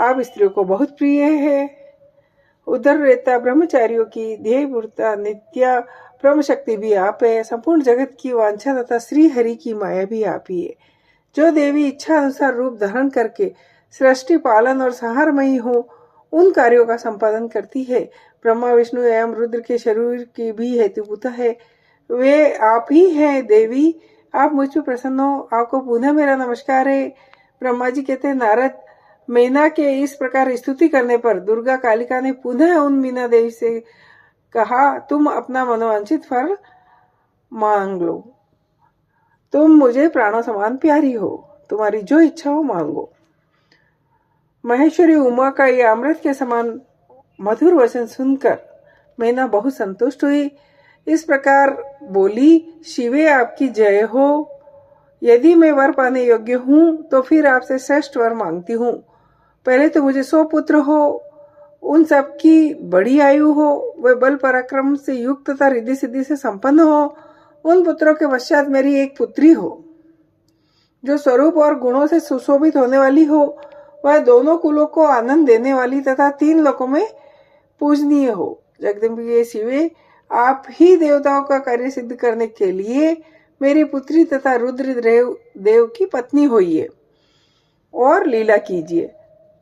आप स्त्रियों को बहुत प्रिय है। उधर रहता ब्रह्मचारियों की ध्येयपूर्ता नित्या ब्रह्म शक्ति भी आप है। संपूर्ण जगत की वांछा तथा श्री हरि की माया भी आप ही है। जो देवी इच्छा अनुसार रूप धारण करके सृष्टि पालन और संहारमयी हो उन कार्यों का संपादन करती है। ब्रह्मा विष्णु एवं रुद्र के शरीर की भी हेतुभूता है, वे आप ही हैं देवी। आप मुझ पर प्रसन्न हो, आपको पुनः मेरा नमस्कार है। ब्रह्मा जी कहते हैं, नारद, मीना के इस प्रकार स्तुति करने पर दुर्गा कालिका ने पुनः उन मीना देवी से कहा, तुम अपना मनोवांछित फल मांग लो। तुम मुझे प्राणों समान प्यारी हो, तुम्हारी जो इच्छा हो मांगो। महेश्वरी उमा का ये अमृत के समान मधुर वचन सुनकर मीना बहुत संतुष्ट हुई। इस प्रकार बोली, शिवे आपकी जय हो। यदि मैं वर पाने योग्य हूं तो फिर आपसे श्रेष्ठ वर मांगती हूँ। पहले तो मुझे 100 पुत्र हो, उन सब की बड़ी आयु हो, वे बल पराक्रम से युक्त तथा रिद्धि सिद्धि से संपन्न हो। उन पुत्रों के पश्चात मेरी एक पुत्री हो जो स्वरूप और गुणों से सुशोभित होने वाली हो, वह दोनों कुलों को आनंद देने वाली तथा 3 लोकों में पूजनीय हो। जगदम्बिके शिवे, आप ही देवताओं का कार्य सिद्ध करने के लिए मेरी पुत्री तथा रुद्र देव की पत्नी होइए और लीला कीजिए।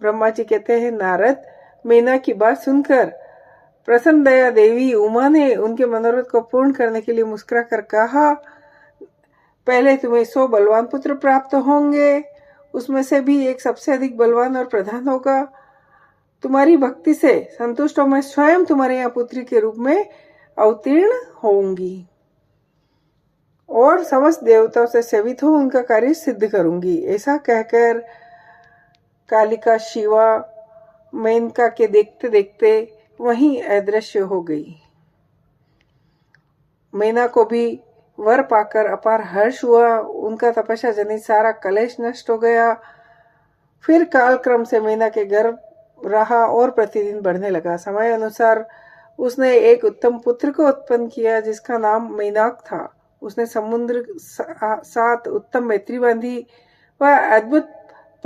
ब्रह्मा जी कहते हैं, नारद, मीना की बात सुनकर प्रसन्न दया देवी उमा ने उनके मनोरथ को पूर्ण करने के लिए मुस्कुरा कर कहा, पहले तुम्हें 100 बलवान पुत्र प्राप्त होंगे, उसमें से भी एक सबसे अधिक बलवान और प्रधान होगा। तुम्हारी भक्ति से संतुष्ट हो मैं स्वयं तुम्हारे यहाँ पुत्री के रूप में अवतीर्ण होंगी और समस्त देवताओं से सेवित हो उनका कार्य सिद्ध करूंगी। ऐसा कहकर कालिका शिवा मेनका के देखते देखते वहीं अदृश्य हो गई। मीना को भी वर पाकर अपार हर्ष हुआ, उनका तपस्या जनित सारा कलेश नष्ट हो गया। फिर कालक्रम से मीना के गर्भ रहा और प्रतिदिन बढ़ने लगा। समय अनुसार उसने एक उत्तम पुत्र को उत्पन्न किया जिसका नाम मीनाक था। उसने समुद्र साथ उत्तम मैत्री बांधी। वह अद्भुत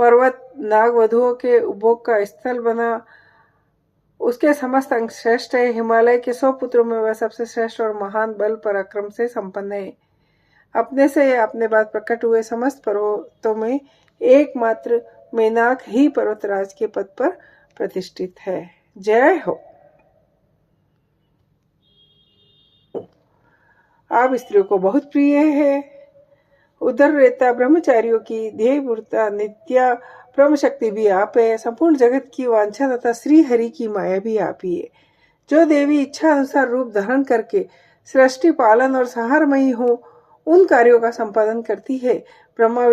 पर्वत नागवधुओं के उपभोग का स्थल बना। उसके समस्त अंग श्रेष्ठ है। हिमालय के 100 पुत्रों में वह सबसे श्रेष्ठ और महान बल पराक्रम से संपन्न है। अपने से अपने बाद प्रकट हुए समस्त पर्वतों में एकमात्र मेनाक ही पर्वतराज के पद पर प्रतिष्ठित है। जय हो। आप स्त्रियों को बहुत प्रिय है। उधर रहता ब्रह्मचारियों की ध्येयपूर्ता नित्या ब्रह्म शक्ति भी आप है। संपूर्ण जगत की वांछा तथा श्री हरि की माया भी आप ही है। जो देवी इच्छा अनुसार रूप धारण करके सृष्टि पालन और संहारमयी हो उन कार्यों का संपादन करती है। ब्रह्मा